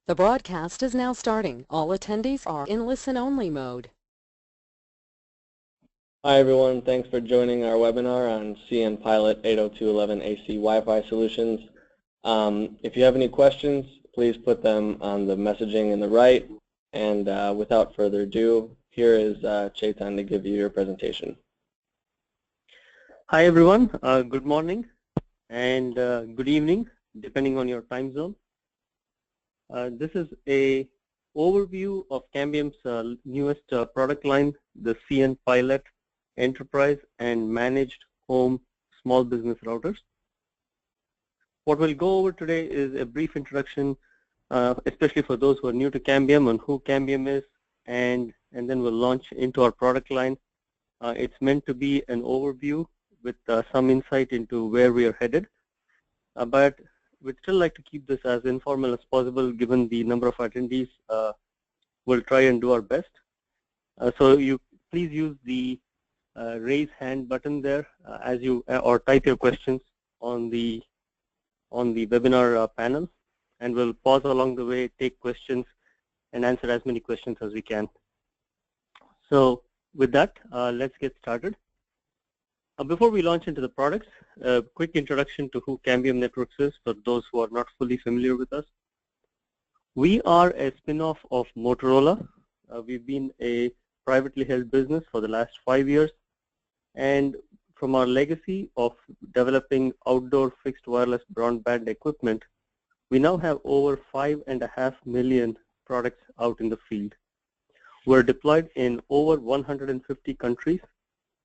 The broadcast is now starting. All attendees are in listen-only mode. Hi everyone, thanks for joining our webinar on cnPilot 802.11ac Wi-Fi solutions. If you have any questions, please put them on the messaging in the right. And without further ado, here is Chetan to give you your presentation. Hi everyone, good morning and good evening, depending on your time zone. This is a overview of Cambium's newest product line, the cnPilot Enterprise and Managed Home Small Business Routers. What we'll go over today is a brief introduction, especially for those who are new to Cambium, on who Cambium is, and then we'll launch into our product line. It's meant to be an overview with some insight into where we are headed, but we'd still like to keep this as informal as possible given the number of attendees. We'll try and do our best. So you please use the raise hand button there as you or type your questions on the webinar panel, and we'll pause along the way, take questions, and answer as many questions as we can. So with that, let's get started. Before we launch into the products, a quick introduction to who Cambium Networks is for those who are not fully familiar with us. We are a spin-off of Motorola. We've been a privately held business for the last 5 years, and from our legacy of developing outdoor fixed wireless broadband equipment, we now have over 5.5 million products out in the field. We're deployed in over 150 countries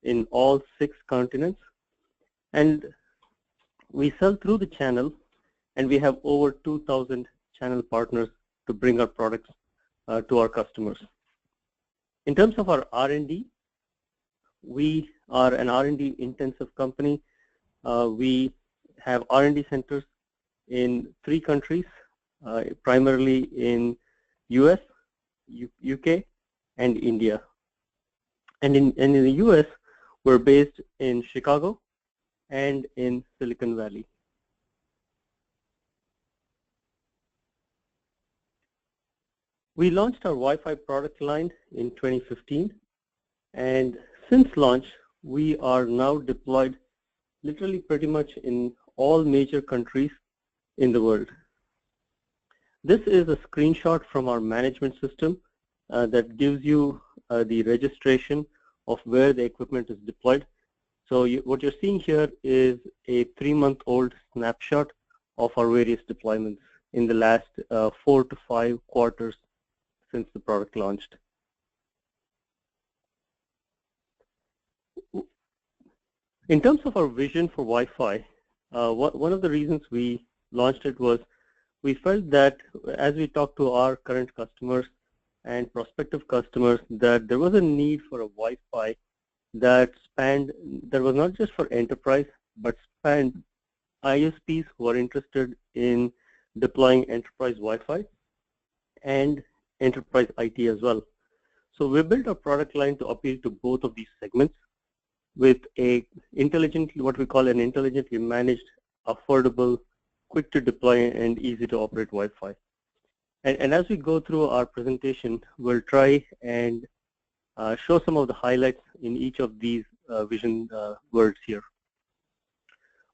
in all 6 continents, and we sell through the channel, and we have over 2,000 channel partners to bring our products to our customers. In terms of our R&D, we are an R&D intensive company. We have R&D centers in 3 countries, primarily in US, UK, and India. And in the US, we're based in Chicago and in Silicon Valley. We launched our Wi-Fi product line in 2015, and since launch, we are now deployed literally pretty much in all major countries in the world. This is a screenshot from our management system that gives you the registration of where the equipment is deployed. So what you're seeing here is a 3-month-old snapshot of our various deployments in the last 4 to 5 quarters since the product launched. In terms of our vision for Wi-Fi, one of the reasons we launched it was we felt that as we talked to our current customers and prospective customers, that there was a need for a Wi-Fi that was not just for enterprise, but spanned ISPs who are interested in deploying enterprise Wi-Fi and enterprise IT as well. So we built a product line to appeal to both of these segments with what we call an intelligently managed, affordable, quick to deploy, and easy to operate Wi-Fi. And as we go through our presentation, we'll try and show some of the highlights in each of these vision words here.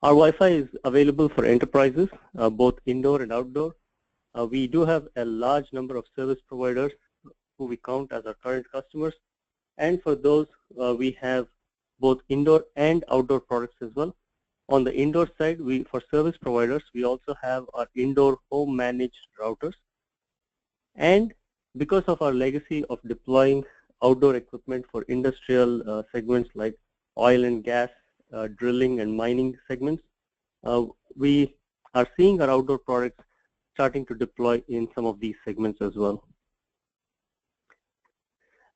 Our Wi-Fi is available for enterprises, both indoor and outdoor. We do have a large number of service providers who we count as our current customers. And for those, we have both indoor and outdoor products as well. On the indoor side, for service providers, we also have our indoor home managed routers. And because of our legacy of deploying outdoor equipment for industrial segments like oil and gas, drilling and mining segments, we are seeing our outdoor products starting to deploy in some of these segments as well.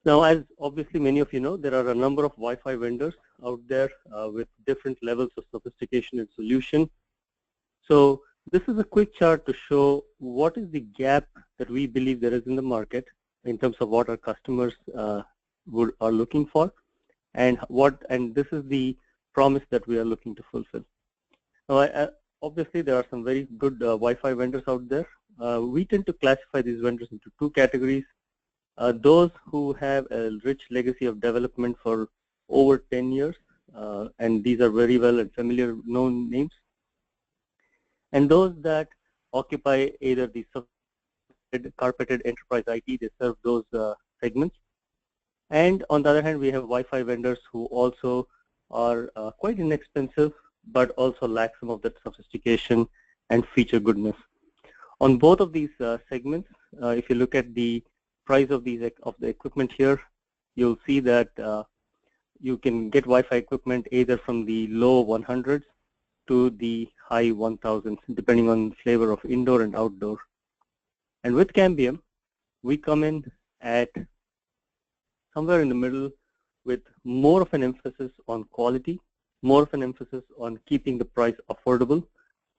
Now, as obviously many of you know, there are a number of Wi-Fi vendors out there with different levels of sophistication and solution. So this is a quick chart to show what is the gap that we believe there is in the market in terms of what our customers are looking for, and this is the promise that we are looking to fulfill. Now, obviously, there are some very good Wi-Fi vendors out there. we tend to classify these vendors into two categories. Those who have a rich legacy of development for over 10 years, and these are very well and familiar known names, and those that occupy either the carpeted enterprise IT, they serve those segments. And on the other hand, we have Wi-Fi vendors who also are quite inexpensive, but also lack some of that sophistication and feature goodness. On both of these segments, if you look at the price of the equipment here, you'll see that you can get Wi-Fi equipment either from the low 100s to the high 1000s, depending on the flavor of indoor and outdoor. And with Cambium, we come in at somewhere in the middle with more of an emphasis on quality, more of an emphasis on keeping the price affordable,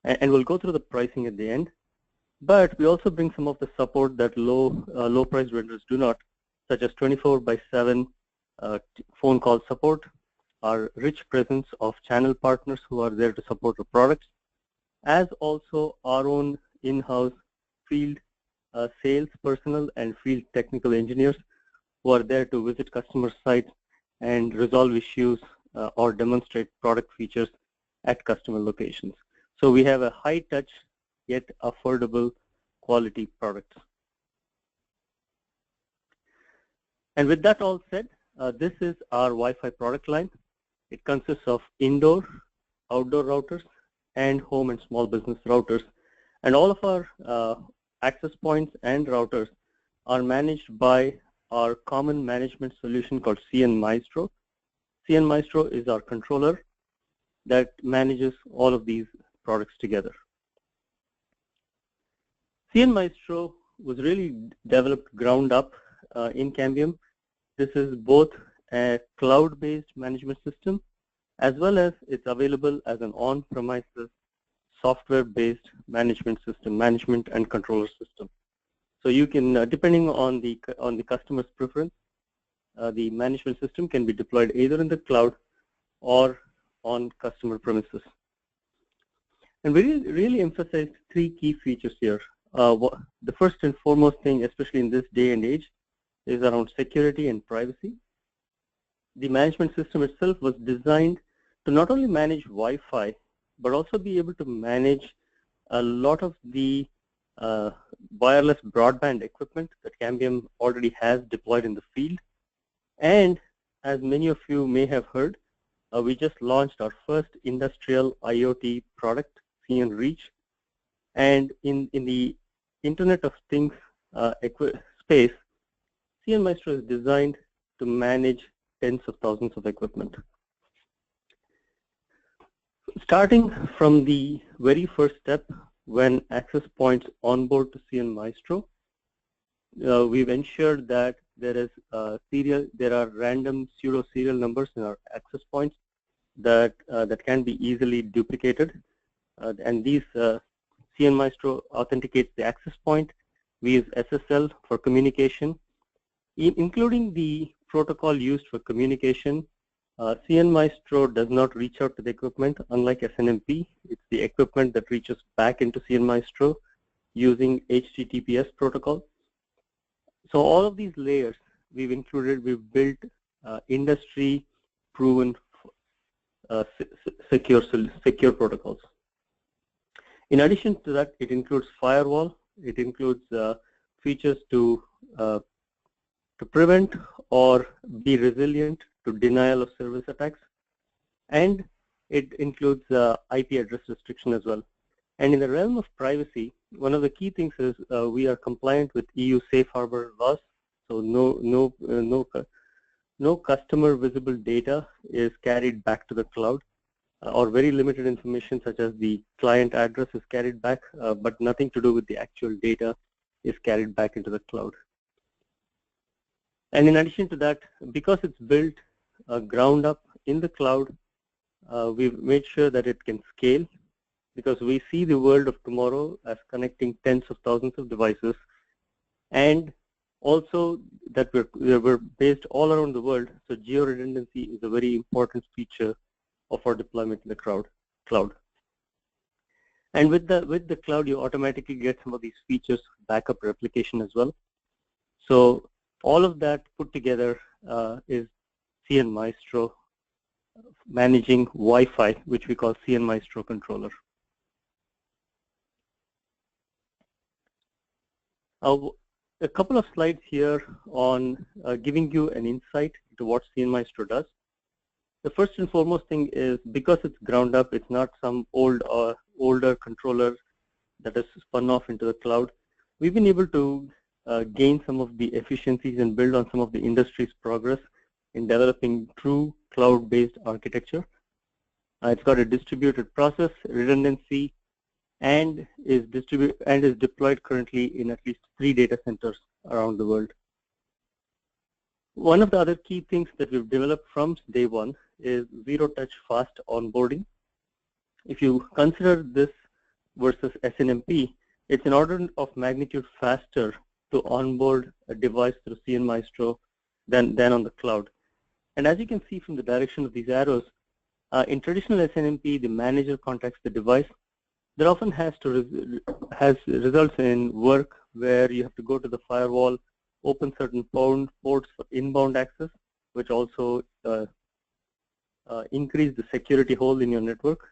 and we'll go through the pricing at the end. But we also bring some of the support that low price vendors do not, such as 24/7 phone call support, our rich presence of channel partners who are there to support our products, as also our own in-house field sales personnel and field technical engineers who are there to visit customer sites and resolve issues or demonstrate product features at customer locations. So we have a high touch yet affordable quality products. And with that all said, this is our Wi-Fi product line. It consists of indoor, outdoor routers, and home and small business routers. And all of our access points and routers are managed by our common management solution called cnMaestro. cnMaestro is our controller that manages all of these products together. cnMaestro was really developed ground up in Cambium. This is both a cloud-based management system as well as it's available as an on-premises software-based management system, management and controller system. So you can, depending on the customer's preference, the management system can be deployed either in the cloud or on customer premises. And we really emphasize three key features here. The first and foremost thing, especially in this day and age, is around security and privacy. The management system itself was designed to not only manage Wi-Fi, but also be able to manage a lot of the wireless broadband equipment that Cambium already has deployed in the field. And as many of you may have heard, we just launched our first industrial IoT product, cnReach. And in the Internet of Things space, cnMaestro is designed to manage tens of thousands of equipment. Starting from the very first step, when access points onboard to cnMaestro, we've ensured that there are random pseudo serial numbers in our access points that can be easily duplicated, and these cnMaestro authenticates the access point. We use SSL for communication, including the protocol used for communication. cnMaestro does not reach out to the equipment, unlike cnMP. It's the equipment that reaches back into cnMaestro using HTTPS protocol. So all of these layers we've built industry-proven secure protocols. In addition to that, it includes firewall. It includes features to prevent or be resilient to denial of service attacks, and it includes IP address restriction as well. And in the realm of privacy, one of the key things is we are compliant with EU safe harbor laws. So no customer visible data is carried back to the cloud, or very limited information such as the client address is carried back, but nothing to do with the actual data is carried back into the cloud. And in addition to that, because it's built ground up in the cloud, we've made sure that it can scale, because we see the world of tomorrow as connecting tens of thousands of devices, and also that we're based all around the world, so geo-redundancy is a very important feature of our deployment in the cloud. And with the cloud, you automatically get some of these features, backup replication as well. So all of that put together is cnMaestro managing Wi-Fi, which we call cnMaestro controller. A couple of slides here on giving you an insight into what cnMaestro does. The first and foremost thing is, because it's ground up, it's not some older controller that is spun off into the cloud. We've been able to gain some of the efficiencies and build on some of the industry's progress in developing true cloud-based architecture. It's got a distributed process, redundancy, and is deployed currently in at least 3 data centers around the world. One of the other key things that we've developed from day one is zero-touch fast onboarding. If you consider this versus cnMP, it's an order of magnitude faster to onboard a device through cnMaestro than on the cloud. And as you can see from the direction of these arrows, in traditional cnMP, the manager contacts the device. That often results in work where you have to go to the firewall, open certain ports for inbound access, which also increase the security hole in your network.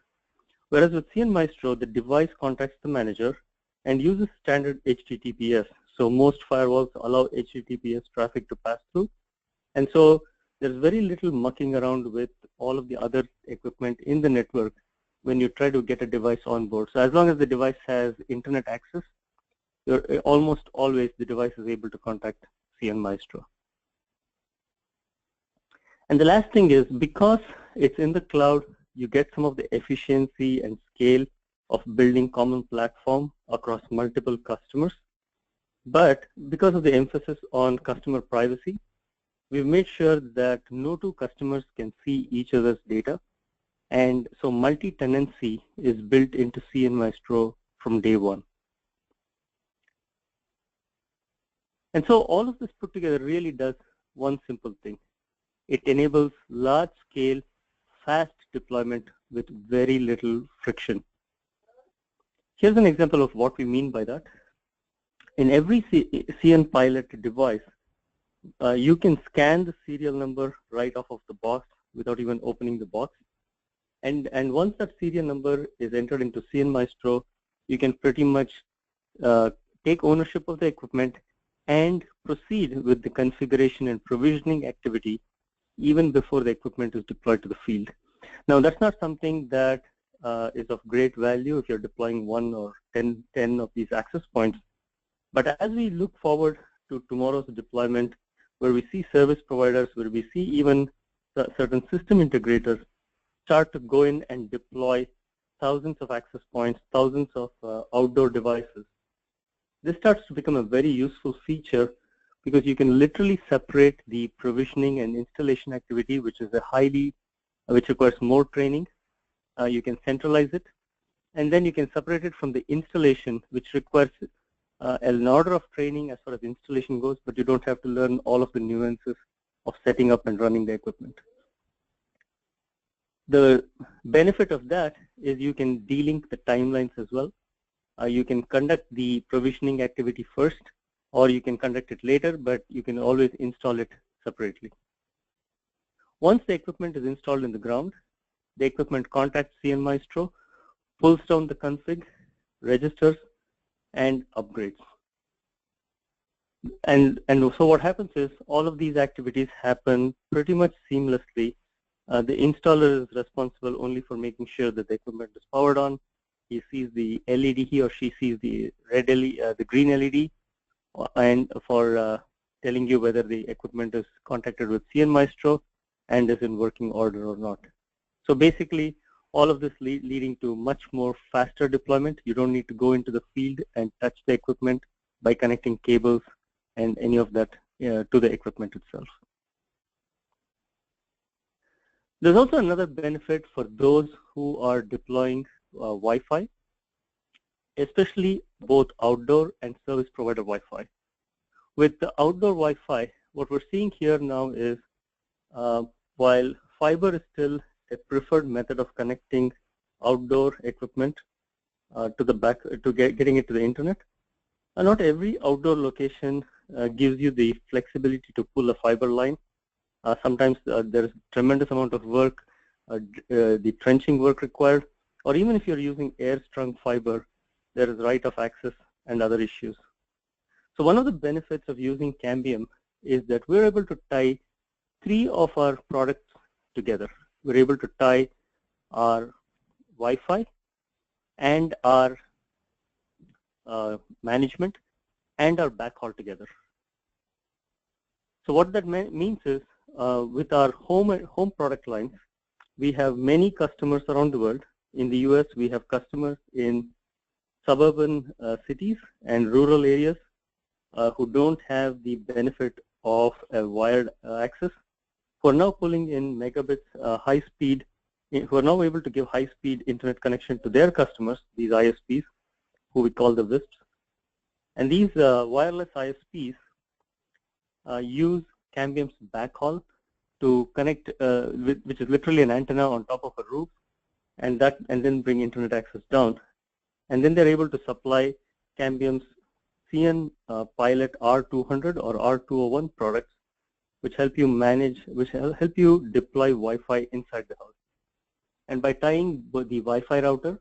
Whereas with cnMaestro, the device contacts the manager and uses standard HTTPS. So most firewalls allow HTTPS traffic to pass through. And so there's very little mucking around with all of the other equipment in the network when you try to get a device on board. So as long as the device has internet access, almost always the device is able to contact cnMaestro. And the last thing is, because it's in the cloud, you get some of the efficiency and scale of building common platform across multiple customers. But because of the emphasis on customer privacy, we've made sure that no two customers can see each other's data. And so multi-tenancy is built into cnMaestro from day one. And so all of this put together really does one simple thing. It enables large-scale, fast deployment with very little friction. Here's an example of what we mean by that. In every cnPilot device, you can scan the serial number right off of the box without even opening the box. And once that serial number is entered into cnMaestro, you can pretty much take ownership of the equipment and proceed with the configuration and provisioning activity even before the equipment is deployed to the field. Now, that's not something that is of great value if you're deploying 1 or 10 of these access points. But as we look forward to tomorrow's deployment, where we see service providers, where we see even certain system integrators start to go in and deploy thousands of access points, thousands of outdoor devices, this starts to become a very useful feature, because you can literally separate the provisioning and installation activity, which requires more training. You can centralize it, and then you can separate it from the installation, which requires an order of training as far as installation goes, but you don't have to learn all of the nuances of setting up and running the equipment. The benefit of that is you can delink the timelines as well. You can conduct the provisioning activity first, or you can conduct it later, but you can always install it separately. Once the equipment is installed in the ground, the equipment contacts cnMaestro, pulls down the config, registers, and upgrades. And so what happens is, all of these activities happen pretty much seamlessly. The installer is responsible only for making sure that the equipment is powered on. He sees the LED, he or she sees the red LED, the green LED, and for telling you whether the equipment is contacted with cnMaestro and is in working order or not. So basically, all of this leading to much more faster deployment. You don't need to go into the field and touch the equipment by connecting cables and any of that to the equipment itself. There's also another benefit for those who are deploying Wi-Fi, especially both outdoor and service provider Wi-Fi. With the outdoor Wi-Fi, what we're seeing here now is, while fiber is still a preferred method of connecting outdoor equipment, getting it to the internet. Not every outdoor location gives you the flexibility to pull a fiber line. Sometimes there is tremendous amount of work, the trenching work required, or even if you're using air-strung fiber, there is right of access and other issues. So one of the benefits of using Cambium is that we're able to tie 3 of our products together. We're able to tie our Wi-Fi and our management and our backhaul together. So what that means is with our home product lines, we have many customers around the world. In the US, we have customers in suburban cities and rural areas who don't have the benefit of a wired access, who are now pulling in megabits high speed, who are now able to give high speed internet connection to their customers, these ISPs, who we call the WISPs. And these wireless ISPs use Cambium's backhaul to connect, which is literally an antenna on top of a roof, and then bring internet access down. And then they're able to supply Cambium's cnPilot R200 or R201 products, which help you manage, which help you deploy Wi-Fi inside the house. And by tying both the Wi-Fi router,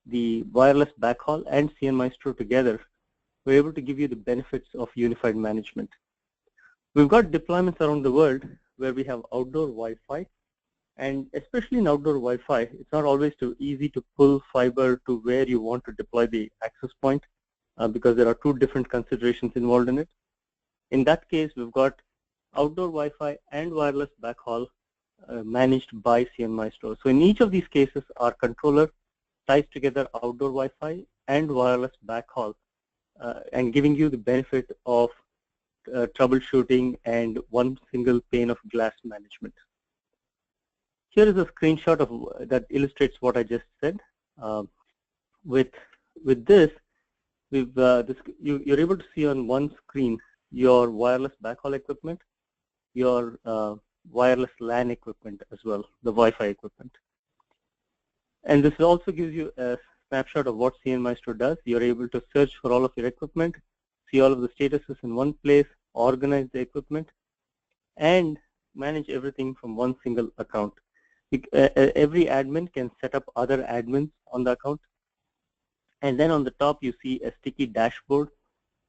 the wireless backhaul, and cnMaestro together, we're able to give you the benefits of unified management. We've got deployments around the world where we have outdoor Wi-Fi, and especially in outdoor Wi-Fi, it's not always too easy to pull fiber to where you want to deploy the access point because there are 2 different considerations involved in it. In that case, we've got outdoor Wi-Fi and wireless backhaul managed by cnMaestro. So in each of these cases, our controller ties together outdoor Wi-Fi and wireless backhaul and giving you the benefit of troubleshooting and one single pane of glass management. Here is a screenshot of that illustrates what I just said. With this, you're able to see on one screen your wireless backhaul equipment, your wireless LAN equipment as well, the Wi-Fi equipment. And this also gives you a snapshot of what cnMaestro does. You're able to search for all of your equipment, see all of the statuses in one place, organize the equipment, and manage everything from one single account. Every admin can set up other admins on the account. And then on the top, you see a sticky dashboard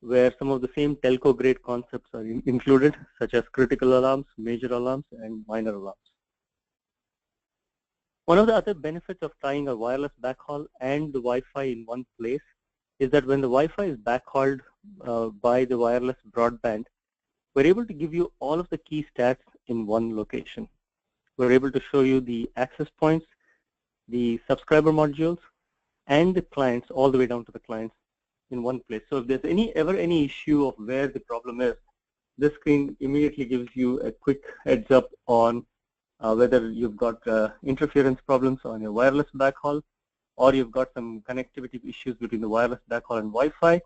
where some of the same telco grade concepts are included, such as critical alarms, major alarms, and minor alarms. One of the other benefits of tying a wireless backhaul and the Wi-Fi in one place is that when the Wi-Fi is backhauled by the wireless broadband, we're able to give you all of the key stats in one location. We're able to show you the access points, the subscriber modules, and the clients all the way down to the clients in one place. So if there's ever any issue of where the problem is, this screen immediately gives you a quick heads up on whether you've got interference problems on your wireless backhaul, or you've got some connectivity issues between the wireless backhaul and Wi-Fi,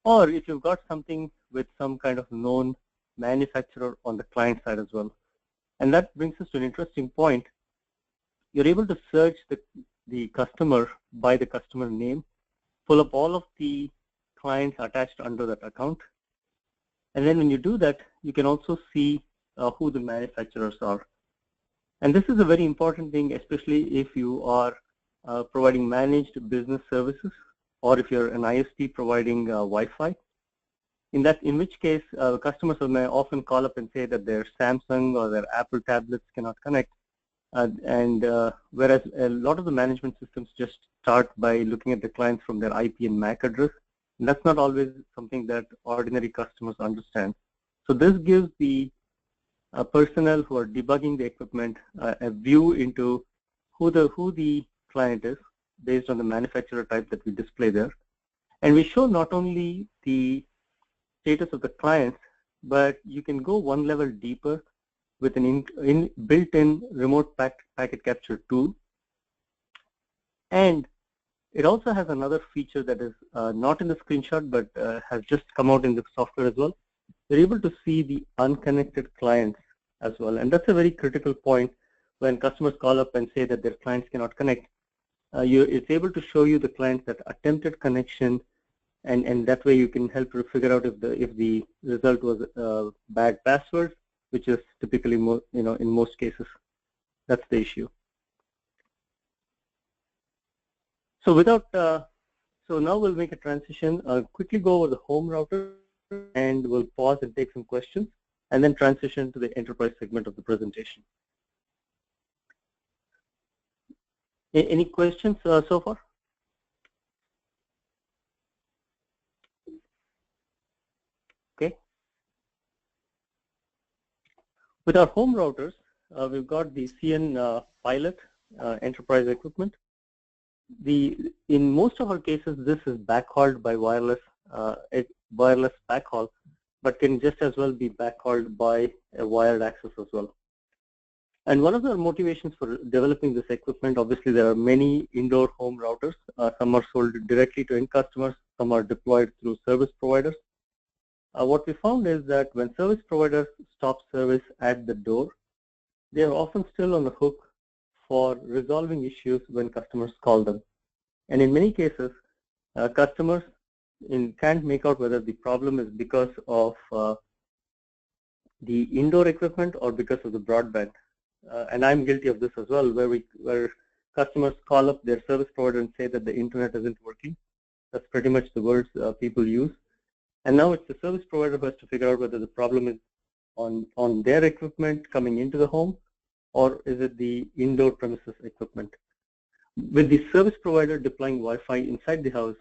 or if you've got something with some kind of known manufacturer on the client side as well. And that brings us to an interesting point. You're able to search the customer by the customer name, pull up all of the clients attached under that account. And then when you do that, you can also see who the manufacturers are. And this is a very important thing, especially if you are providing managed business services, or if you're an ISP providing Wi-Fi. In which case, customers may often call up and say that their Samsung or their Apple tablets cannot connect. Whereas a lot of the management systems just start by looking at the clients from their IP and MAC address. And that's not always something that ordinary customers understand. So this gives the personnel who are debugging the equipment a view into who the client is based on the manufacturer type that we display there. And we show not only the status of the clients, but you can go one level deeper with an built-in remote packet capture tool. And it also has another feature that is not in the screenshot, but has just come out in the software as well. You're able to see the unconnected clients as well. And that's a very critical point when customers call up and say that their clients cannot connect. it's able to show you the clients that attempted connection, and that way you can help to figure out if the result was a bad password, which is typically in most cases that's the issue. So so now we'll make a transition. I'll quickly go over the home router, and we'll pause and take some questions, and then transition to the enterprise segment of the presentation. Any questions so far? Okay. With our home routers, we've got the cnPilot enterprise equipment. In most of our cases, this is backhauled by wireless backhaul, but can just as well be backhauled by a wired access as well. And one of the motivations for developing this equipment, obviously there are many indoor home routers. Some are sold directly to end customers, some are deployed through service providers. What we found is that when service providers stop service at the door, they are often still on the hook for resolving issues when customers call them. And in many cases, customers can't make out whether the problem is because of the indoor equipment or because of the broadband. And I'm guilty of this as well, where customers call up their service provider and say that the internet isn't working. That's pretty much the words people use. And now it's the service provider who has to figure out whether the problem is on their equipment coming into the home, or is it the indoor premises equipment. With the service provider deploying Wi-Fi inside the house,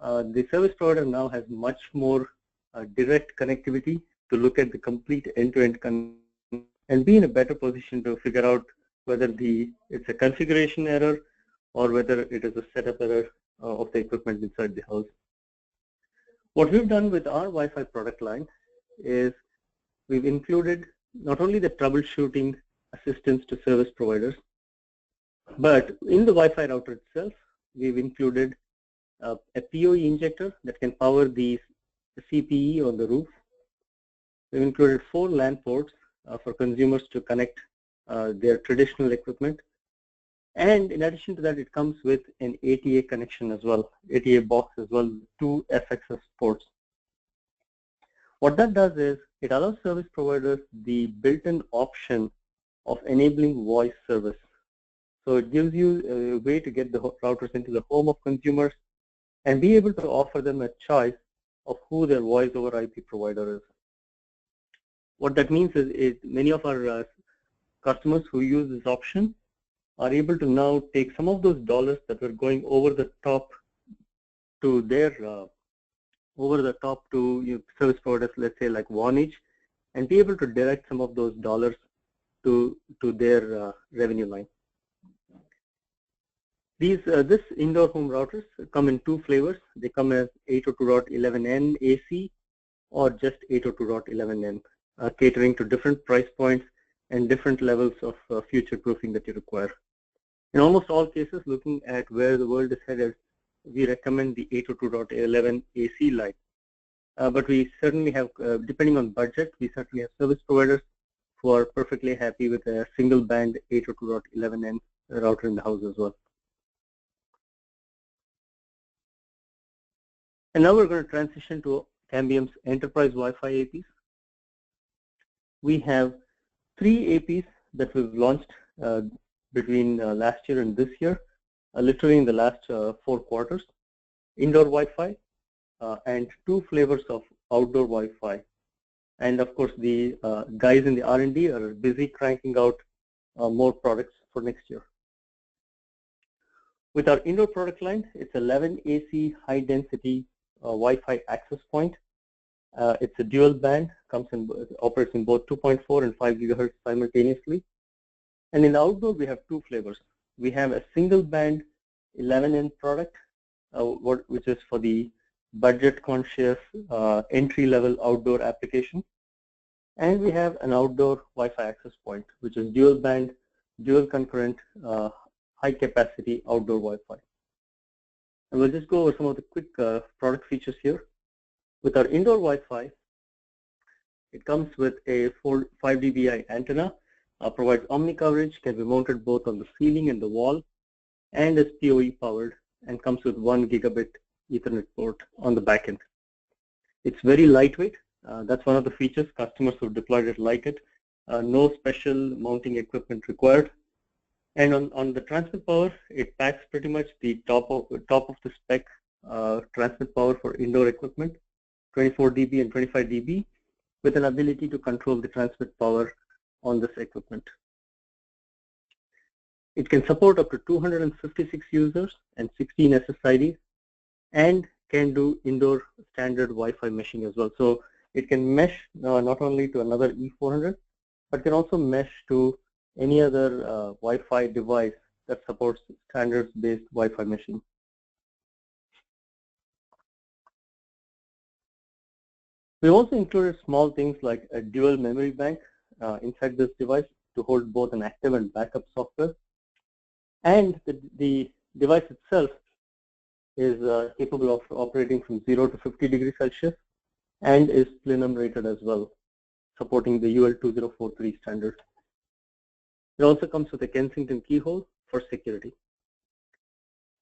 the service provider now has much more direct connectivity to look at the complete end-to-end and be in a better position to figure out whether it's a configuration error or whether it is a setup error of the equipment inside the house. What we've done with our Wi-Fi product line is we've included not only the troubleshooting assistance to service providers, but in the Wi-Fi router itself, we've included a PoE injector that can power the CPE on the roof. We've included 4 LAN ports for consumers to connect their traditional equipment. And in addition to that, it comes with an ATA connection as well, ATA box as well, 2 FXS ports. What that does is it allows service providers the built-in option of enabling voice service. So it gives you a way to get the routers into the home of consumers and be able to offer them a choice of who their voice over IP provider is. What that means is many of our customers who use this option are able to now take some of those dollars that were going over the top to their service providers, let's say like Vonage, and be able to direct some of those dollars to their revenue line. This indoor home routers come in 2 flavors. They come as 802.11n AC or just 802.11n, catering to different price points and different levels of future proofing that you require. In almost all cases, looking at where the world is headed, we recommend the 802.11 AC line. But we certainly have, depending on budget, we certainly have service providers who are perfectly happy with a single band 802.11n router in the house as well. And now we're going to transition to Cambium's enterprise Wi-Fi APs. We have 3 APs that we've launched between last year and this year, literally in the last 4 quarters. Indoor Wi-Fi and 2 flavors of outdoor Wi-Fi. And of course, the guys in the R&D are busy cranking out more products for next year. With our indoor product line, it's 11 AC high density Wi-Fi access point. It's a dual band, operates in both 2.4 and 5 GHz simultaneously. And in the outdoor, we have 2 flavors. We have a single band 11N product, which is for the budget conscious entry level outdoor application. And we have an outdoor Wi-Fi access point, which is dual band, dual concurrent, high capacity outdoor Wi-Fi. And we'll just go over some of the quick product features here. With our indoor Wi-Fi, it comes with a 5 dBi antenna, provides omni coverage, can be mounted both on the ceiling and the wall. and is PoE powered and comes with 1 gigabit Ethernet port on the back end. It's very lightweight. That's one of the features. Customers who deployed it like it. No special mounting equipment required. And on the transmit power, it packs pretty much the top of the spec transmit power for indoor equipment, 24 dB and 25 dB, with an ability to control the transmit power on this equipment. It can support up to 256 users and 16 SSIDs, and can do indoor standard Wi-Fi meshing as well. So it can mesh not only to another E400, but can also mesh to any other Wi-Fi device that supports standards-based Wi-Fi meshing. We also included small things like a dual memory bank inside this device to hold both an active and backup software. And the device itself is capable of operating from 0 to 50 degrees Celsius and is plenum rated as well, supporting the UL 2043 standard. It also comes with a Kensington keyhole for security.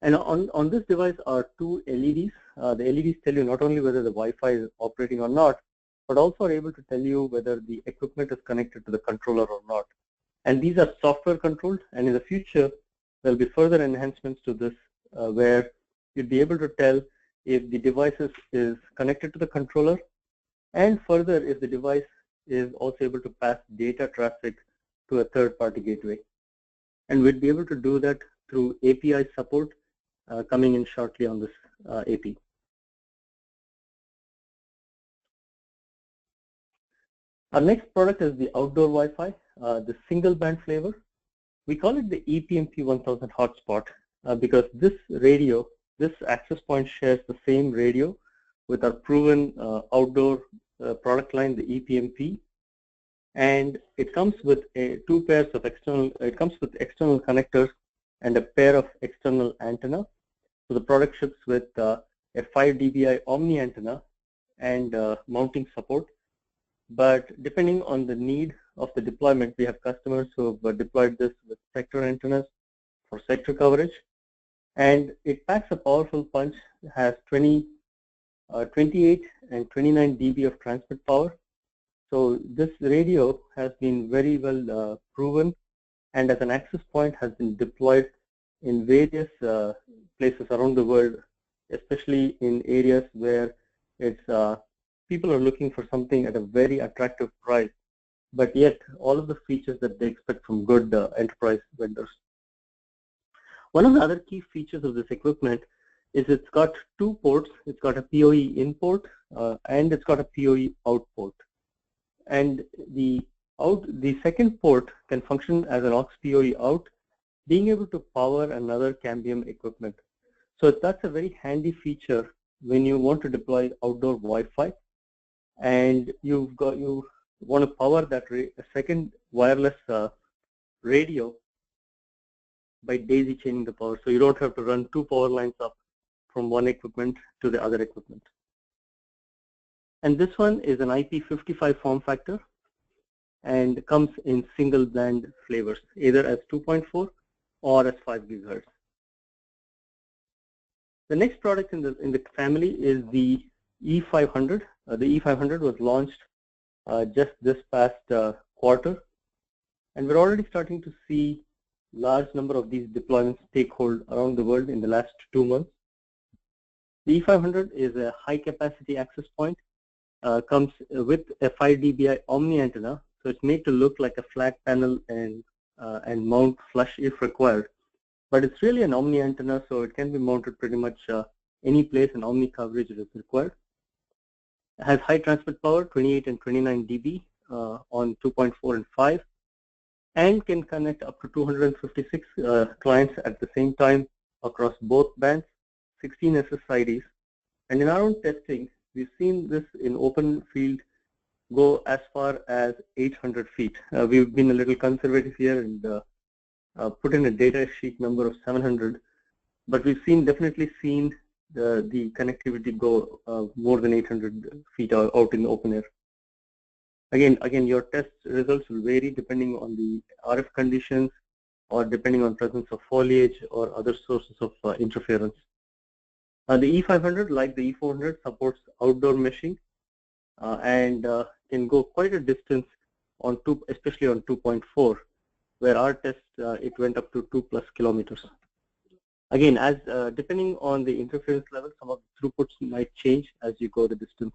And on this device are 2 LEDs. The LEDs tell you not only whether the Wi-Fi is operating or not, but also are able to tell you whether the equipment is connected to the controller or not. And these are software controlled, and in the future, there will be further enhancements to this where you'll be able to tell if the device is connected to the controller, and further if the device is also able to pass data traffic to a third-party gateway. And we'll be able to do that through API support coming in shortly on this AP. Our next product is the outdoor Wi-Fi, the single band flavor. We call it the ePMP 1000 Hotspot because this radio, this access point shares the same radio with our proven outdoor product line, the ePMP. And it comes with 2 pairs of external connectors and a pair of external antenna. So the product ships with a 5 dBi omni antenna and mounting support. But depending on the need of the deployment, we have customers who have deployed this with sector antennas for sector coverage. And it packs a powerful punch. It has 28 and 29 dB of transmit power. So this radio has been very well proven, and as an access point has been deployed in various places around the world, especially in areas where it's people are looking for something at a very attractive price, but yet all of the features that they expect from good enterprise vendors. One of the other key features of this equipment is it's got 2 ports. It's got a PoE in port and it's got a PoE out port. And the second port can function as an aux PoE out, being able to power another Cambium equipment. So that's a very handy feature when you want to deploy outdoor Wi-Fi, and you want to power that second wireless radio by daisy chaining the power. So you don't have to run 2 power lines up from one equipment to the other equipment. And this one is an IP55 form factor and comes in single band flavors, either as 2.4 or as 5 gigahertz. The next product in the family is the E500. The E500 was launched just this past quarter, and we're already starting to see large number of these deployments take hold around the world in the last 2 months. The E500 is a high capacity access point, comes with a 5 dBi omni antenna, so it's made to look like a flat panel and mount flush if required. But it's really an omni antenna, so it can be mounted pretty much any place and omni coverage is required. It has high transmit power, 28 and 29 dB on 2.4 and 5, and can connect up to 256 clients at the same time across both bands, 16 SSIDs. And in our own testing, we've seen this in open field go as far as 800 feet. We've been a little conservative here and put in a data sheet number of 700, but we've definitely seen the connectivity go more than 800 feet out in the open air. Again, your test results will vary depending on the RF conditions, or depending on presence of foliage or other sources of interference. The E500, like the E400, supports outdoor meshing and can go quite a distance on especially on 2.4, where our test it went up to 2+ kilometers. Again, as depending on the interference level, some of the throughputs might change as you go the distance.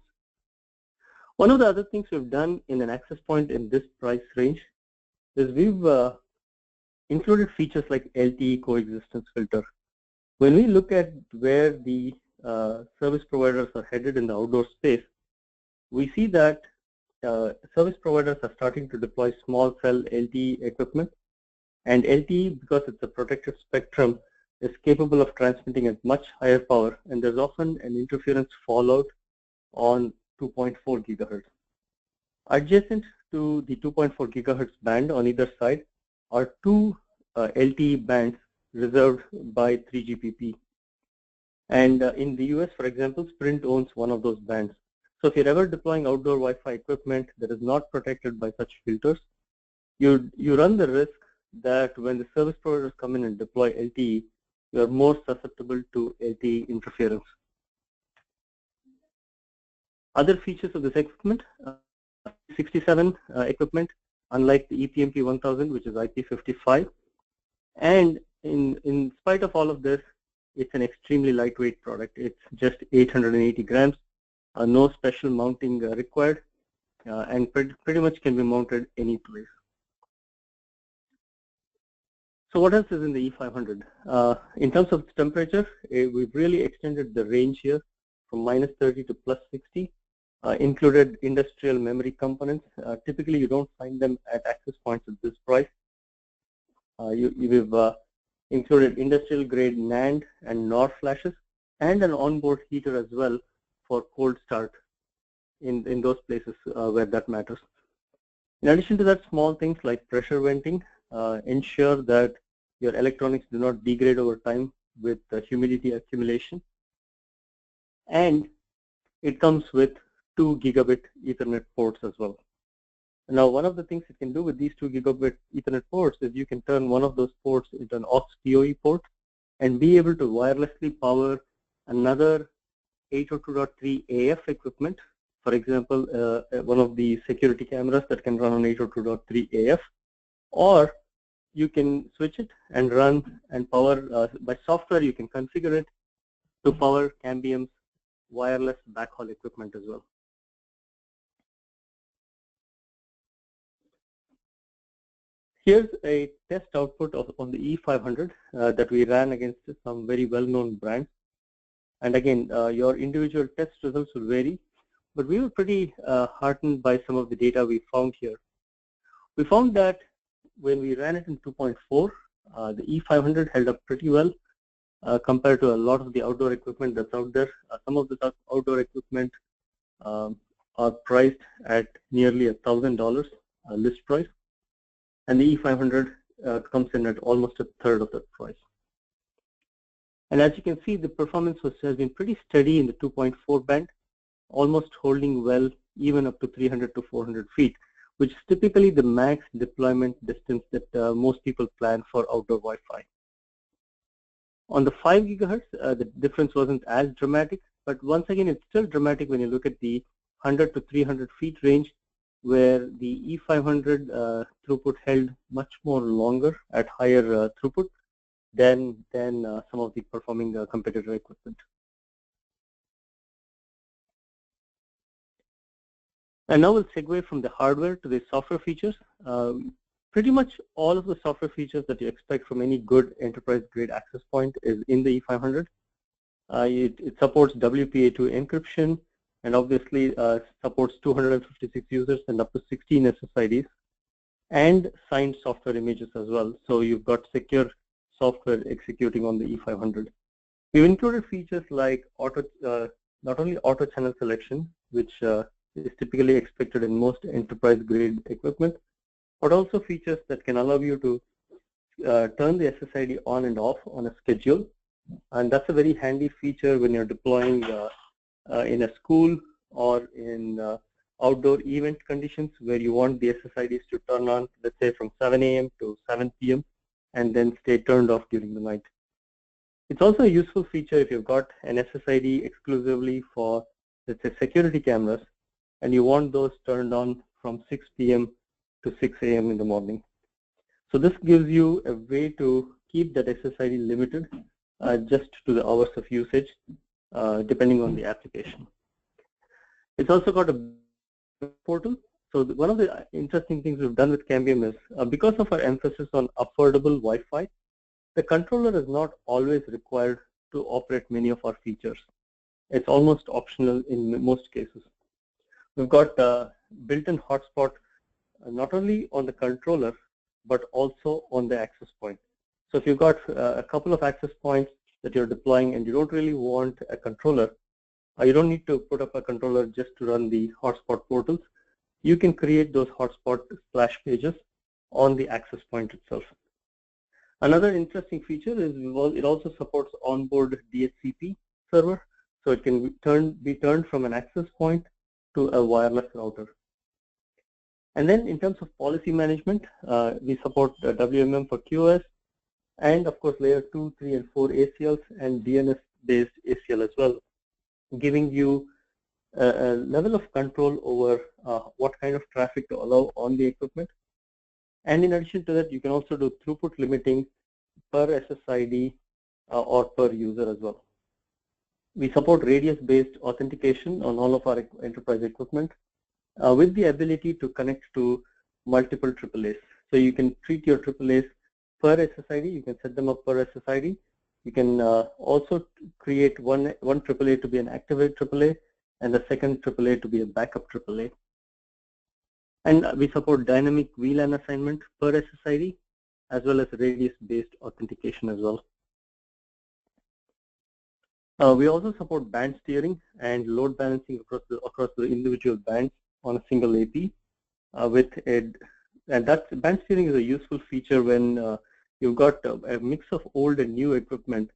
One of the other things we've done in an access point in this price range is we've included features like LTE coexistence filter. When we look at where the service providers are headed in the outdoor space, we see that service providers are starting to deploy small cell LTE equipment, and LTE, because it's a protected spectrum, is capable of transmitting at much higher power, and there's often an interference fallout on 2.4 gigahertz. Adjacent to the 2.4 gigahertz band on either side are two LTE bands reserved by 3GPP. And in the US, for example, Sprint owns one of those bands. So if you're ever deploying outdoor Wi-Fi equipment that is not protected by such filters, you run the risk that when the service providers come in and deploy LTE, you are more susceptible to LTE interference. Other features of this equipment, 67 equipment, unlike the ePMP 1000, which is IP55. And in spite of all of this, it's an extremely lightweight product. It's just 880 grams, no special mounting required, and pretty much can be mounted any place. So what else is in the E500? In terms of temperature, we've really extended the range here from -30 to +60. Included industrial memory components. Typically, you don't find them at access points at this price. We've included industrial grade NAND and NOR flashes, and an onboard heater as well for cold start in those places where that matters. In addition to that, small things like pressure venting ensure that your electronics do not degrade over time with humidity accumulation. And it comes with 2 gigabit Ethernet ports as well. Now, one of the things you can do with these 2 gigabit Ethernet ports is you can turn one of those ports into an aux PoE port and be able to wirelessly power another 802.3 AF equipment. For example, one of the security cameras that can run on 802.3 AF, or you can switch it and run and power by software. You can configure it to power Cambium's wireless backhaul equipment as well. Here's a test output on the E500 that we ran against some very well-known brands. And again, your individual test results will vary, but we were pretty heartened by some of the data we found here. We found that when we ran it in 2.4, the E500 held up pretty well compared to a lot of the outdoor equipment that's out there. Some of the outdoor equipment are priced at nearly $1,000 list price, and the E500 comes in at almost a third of that price. And as you can see, the performance has been pretty steady in the 2.4 band, almost holding well even up to 300 to 400 feet, which is typically the max deployment distance that most people plan for outdoor Wi-Fi. On the 5 gigahertz, the difference wasn't as dramatic, but once again, it's still dramatic when you look at the 100 to 300 feet range, where the E500 throughput held much more longer at higher throughput than some of the performing competitor equipment. And now we'll segue from the hardware to the software features. Pretty much all of the software features that you expect from any good enterprise-grade access point is in the E500. It supports WPA2 encryption, and obviously supports 256 users and up to 16 SSIDs, and signed software images as well. So you've got secure software executing on the E500. We've included features like not only auto channel selection, which is typically expected in most enterprise-grade equipment, but also features that can allow you to turn the SSID on and off on a schedule. And that's a very handy feature when you're deploying in a school or in outdoor event conditions where you want the SSIDs to turn on, let's say from 7 a.m. to 7 p.m. and then stay turned off during the night. It's also a useful feature if you've got an SSID exclusively for, let's say, security cameras, and you want those turned on from 6 p.m. to 6 a.m. in the morning. So this gives you a way to keep that SSID limited just to the hours of usage, depending on the application. It's also got a portal. So one of the interesting things we've done with Cambium is, because of our emphasis on affordable Wi-Fi, the controller is not always required to operate many of our features. It's almost optional in most cases. We've got built-in hotspot not only on the controller, but also on the access point. So if you've got a couple of access points that you're deploying and you don't really want a controller, you don't need to put up a controller just to run the hotspot portals. You can create those hotspot splash pages on the access point itself. Another interesting feature is it also supports onboard DHCP server, so it can be turned from an access point to a wireless router. And then in terms of policy management, we support WMM for QoS, and of course layer 2, 3, and 4 ACLs and DNS-based ACL as well, giving you a level of control over what kind of traffic to allow on the equipment. And in addition to that, you can also do throughput limiting per SSID or per user as well. We support radius-based authentication on all of our enterprise equipment with the ability to connect to multiple AAAs. So you can treat your AAAs per SSID. You can set them up per SSID. You can also create one AAA to be an activate AAA and the second AAA to be a backup AAA. And we support dynamic VLAN assignment per SSID as well as radius-based authentication as well. We also support band steering and load balancing across the individual bands on a single AP. And that band steering is a useful feature when you've got a mix of old and new equipment.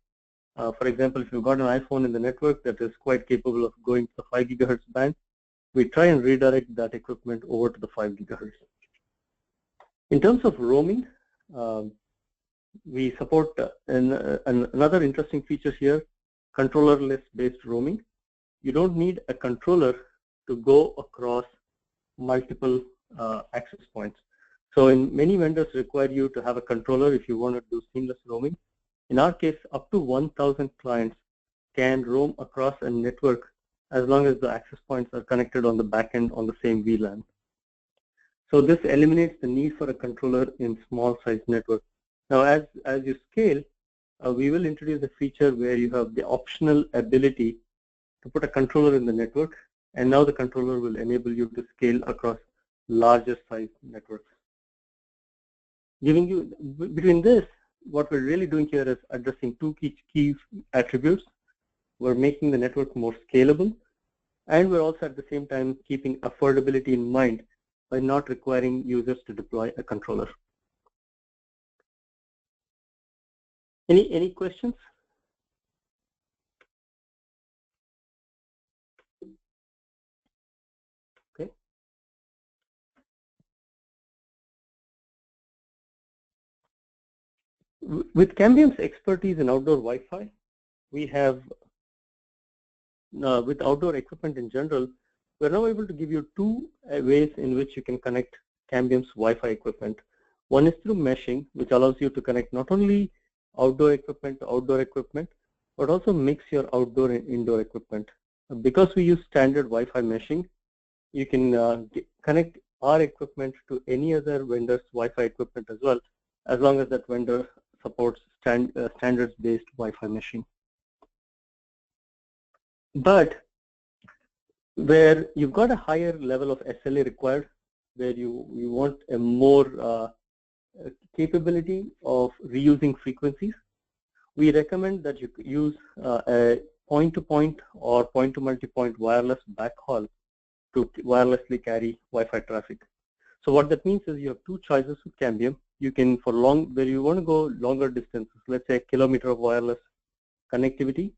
For example, if you've got an iPhone in the network that is quite capable of going to the 5 GHz band, we try and redirect that equipment over to the 5 GHz. In terms of roaming, we support another interesting feature here, controllerless based roaming. You don't need a controller to go across multiple access points. So in many vendors require you to have a controller if you want to do seamless roaming. In our case, up to 1,000 clients can roam across a network as long as the access points are connected on the back end on the same VLAN. So this eliminates the need for a controller in small size networks. Now as you scale, we will introduce a feature where you have the optional ability to put a controller in the network, and now the controller will enable you to scale across larger size networks. Between this, what we're really doing here is addressing two key attributes. We're making the network more scalable, and we're also at the same time keeping affordability in mind by not requiring users to deploy a controller. Any questions? Okay. With Cambium's expertise in outdoor Wi-Fi, we have, with outdoor equipment in general, we're now able to give you two ways in which you can connect Cambium's Wi-Fi equipment. One is through meshing, which allows you to connect not only outdoor equipment to outdoor equipment, but also mix your outdoor and indoor equipment. Because we use standard Wi-Fi meshing, you can connect our equipment to any other vendor's Wi-Fi equipment as well, as long as that vendor supports standards-based Wi-Fi meshing. But where you've got a higher level of SLA required, where you want a more capability of reusing frequencies, we recommend that you use a point-to-point or point-to-multipoint wireless backhaul to wirelessly carry Wi-Fi traffic. So what that means is you have two choices with Cambium. You can, where you want to go longer distances, let's say a kilometer of wireless connectivity,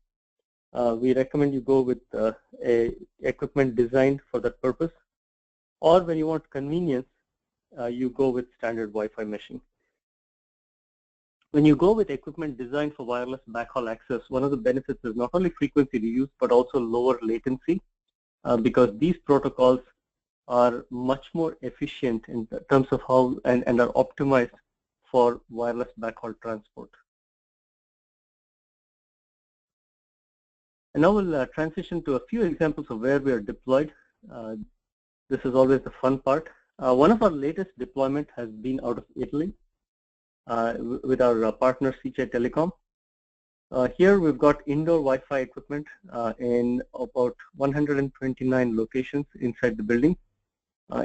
we recommend you go with a equipment designed for that purpose. Or when you want convenience, you go with standard Wi-Fi meshing. When you go with equipment designed for wireless backhaul access, one of the benefits is not only frequency to use, but also lower latency, because these protocols are much more efficient in terms of how and are optimized for wireless backhaul transport. And now we'll transition to a few examples of where we are deployed. This is always the fun part. One of our latest deployment has been out of Italy with our partner CJ Telecom. Here we've got indoor Wi-Fi equipment in about 129 locations inside the building,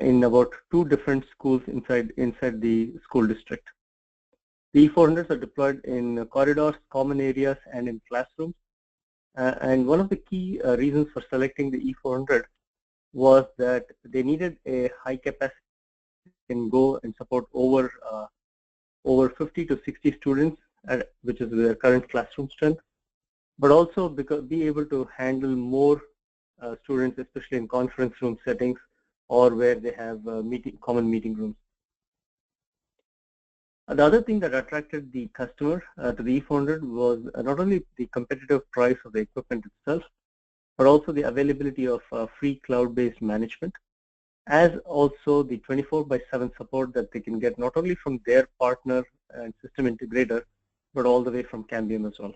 in about 2 different schools inside the school district. The E400s are deployed in corridors, common areas, and in classrooms. And one of the key reasons for selecting the E400 was that they needed a high capacity and go and support over 50 to 60 students, which is their current classroom strength, but also be able to handle more students, especially in conference room settings or where they have common meeting rooms. The other thing that attracted the customer to the E400 was not only the competitive price of the equipment itself, but also the availability of free cloud-based management, as also the 24/7 support that they can get not only from their partner and system integrator, but all the way from Cambium as well.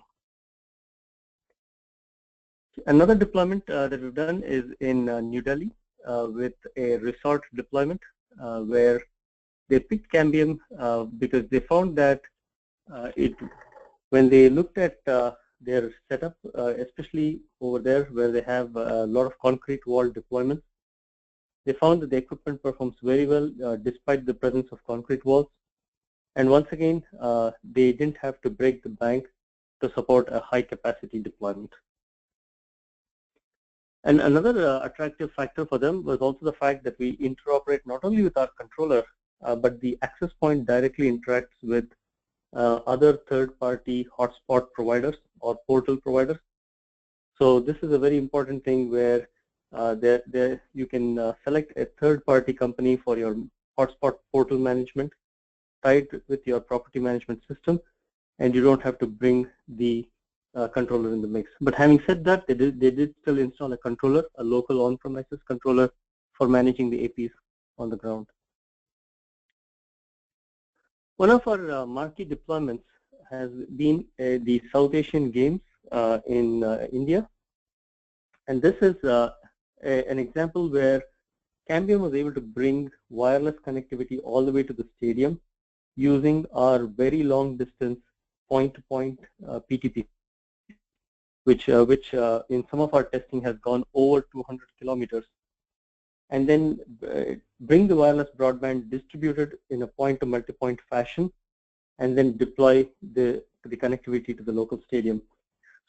Another deployment that we've done is in New Delhi with a resort deployment where they picked Cambium because they found that when they looked at their setup, especially over there where they have a lot of concrete wall deployments, they found that the equipment performs very well despite the presence of concrete walls. And once again, they didn't have to break the bank to support a high capacity deployment. And another attractive factor for them was also the fact that we interoperate not only with our controller, but the access point directly interacts with other third-party hotspot providers or portal providers. So this is a very important thing where you can select a third-party company for your hotspot portal management tied with your property management system, and you don't have to bring the controller in the mix. But having said that, they did still install a controller, a local on-premises controller for managing the APs on the ground. One of our marquee deployments has been the South Asian Games in India. And this is an example where Cambium was able to bring wireless connectivity all the way to the stadium using our very long distance point-to-point PTP, which in some of our testing has gone over 200 kilometers, and then bring the wireless broadband distributed in a point-to-multipoint fashion, and then deploy the connectivity to the local stadium.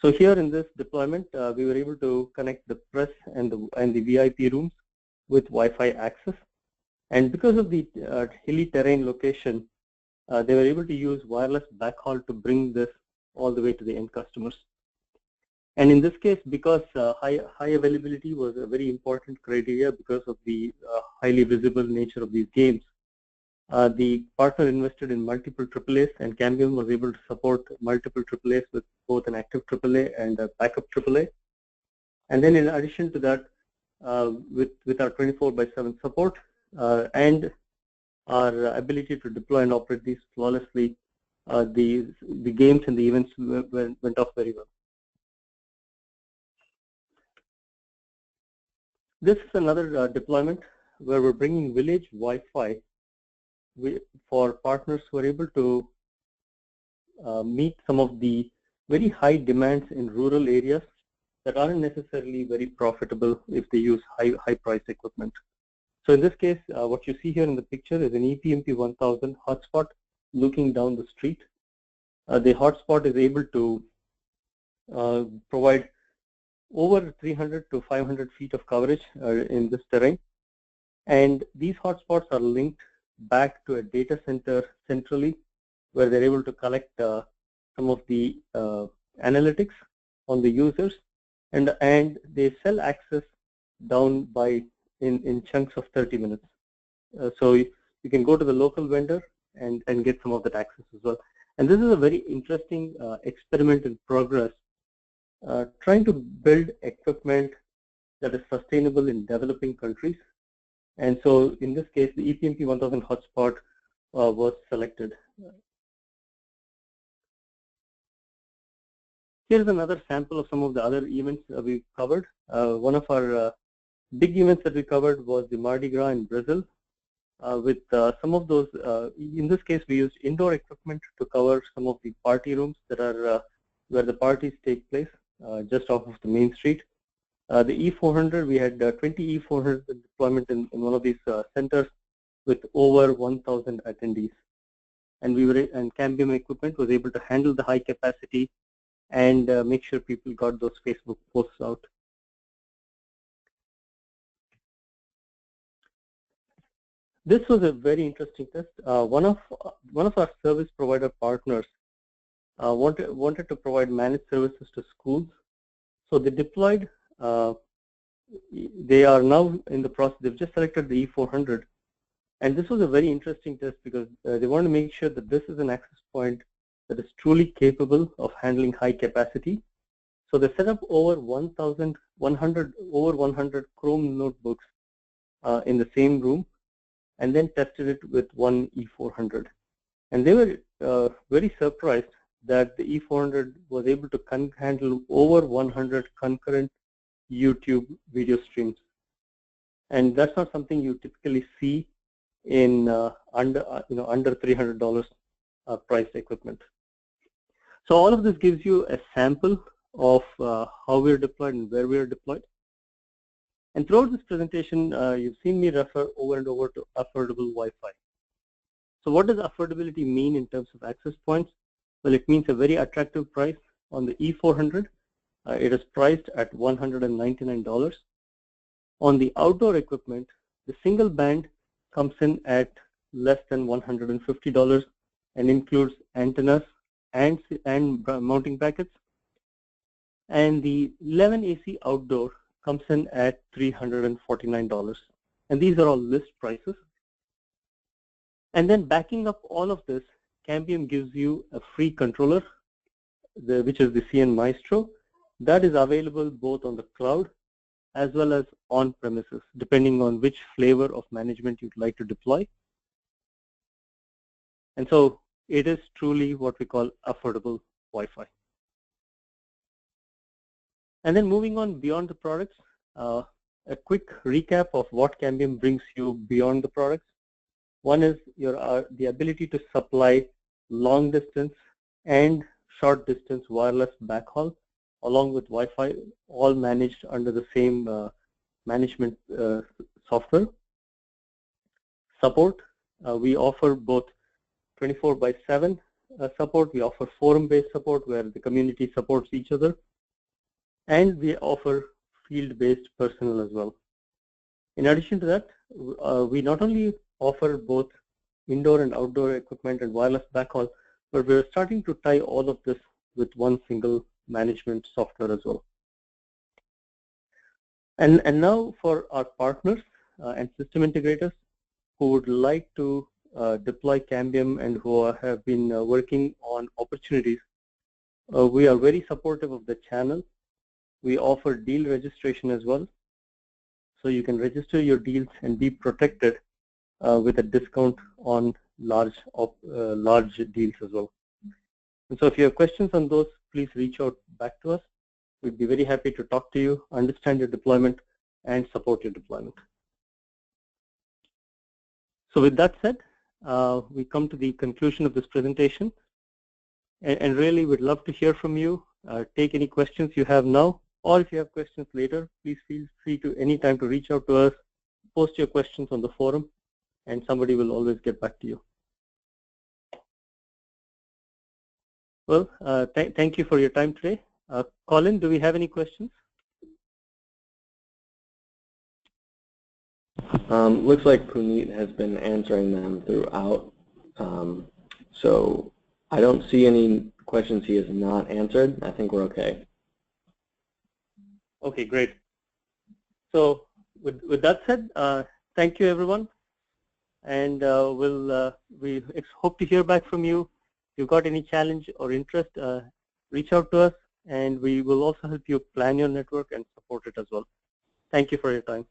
So here in this deployment, we were able to connect the press and the VIP rooms with Wi-Fi access, and because of the hilly terrain location, they were able to use wireless backhaul to bring this all the way to the end customers. And in this case, because high availability was a very important criteria because of the highly visible nature of these games, the partner invested in multiple AAAs, and Cambium was able to support multiple AAAs with both an active AAA and a backup AAA. And then in addition to that, with our 24/7 support and our ability to deploy and operate these flawlessly, the games and the events went off very well. This is another deployment where we're bringing village Wi-Fi for partners who are able to meet some of the very high demands in rural areas that aren't necessarily very profitable if they use high price equipment. So in this case, what you see here in the picture is an ePMP 1000 hotspot looking down the street. The hotspot is able to provide over 300 to 500 feet of coverage in this terrain. And these hotspots are linked back to a data center centrally, where they're able to collect some of the analytics on the users, and they sell access down in chunks of 30 minutes. So you can go to the local vendor and get some of that access as well. And this is a very interesting experiment in progress, trying to build equipment that is sustainable in developing countries. And so in this case, the ePMP 1000 hotspot was selected. Here's another sample of some of the other events we covered. One of our big events that we covered was the Mardi Gras in Brazil. With some of those, in this case, we used indoor equipment to cover some of the party rooms that are where the parties take place, just off of the main street. The E400, we had 20 E400 deployment in one of these centers with over 1,000 attendees. And Cambium equipment was able to handle the high capacity and make sure people got those Facebook posts out. This was a very interesting test. One of our service provider partners wanted to provide managed services to schools, so they deployed. They are now in the process. They've just selected the E400, and this was a very interesting test because they want to make sure that this is an access point that is truly capable of handling high capacity. So they set up over 100 Chrome notebooks in the same room, and then tested it with one E400. And they were very surprised that the E400 was able to handle over 100 concurrent YouTube video streams. And that's not something you typically see in under $300 priced equipment. So all of this gives you a sample of how we're deployed and where we're deployed. And throughout this presentation, you've seen me refer over and over to affordable Wi-Fi. So what does affordability mean in terms of access points? Well, it means a very attractive price. On the E400, it is priced at $199. On the outdoor equipment, the single band comes in at less than $150 and includes antennas and mounting brackets. And the 11 AC outdoor comes in at $349. And these are all list prices. And then backing up all of this, Cambium gives you a free controller, which is the cnMaestro. That is available both on the cloud as well as on premises, depending on which flavor of management you'd like to deploy. And so it is truly what we call affordable Wi-Fi. And then moving on beyond the products, a quick recap of what Cambium brings you beyond the products. One is the ability to supply long distance and short distance wireless backhaul along with Wi-Fi, all managed under the same management software. Support, we offer both 24/7 support. We offer forum-based support where the community supports each other. And we offer field-based personnel as well. In addition to that, we not only offer both indoor and outdoor equipment and wireless backhaul, but we're starting to tie all of this with one single management software as well. And now for our partners and system integrators who would like to deploy Cambium and who have been working on opportunities, we are very supportive of the channel. We offer deal registration as well. So you can register your deals and be protected with a discount on large deals as well. And so if you have questions on those, please reach out back to us. We'd be very happy to talk to you, understand your deployment, and support your deployment. So with that said, we come to the conclusion of this presentation. And really, we'd love to hear from you. Take any questions you have now, or if you have questions later, please feel free to anytime to reach out to us, post your questions on the forum, and somebody will always get back to you. Well, thank you for your time today. Colin, do we have any questions? Looks like Puneet has been answering them throughout. So I don't see any questions he has not answered. I think we're okay. Okay, great. So with that said, thank you everyone, and we hope to hear back from you you've got any challenge or interest, reach out to us, and we will also help you plan your network and support it as well. Thank you for your time.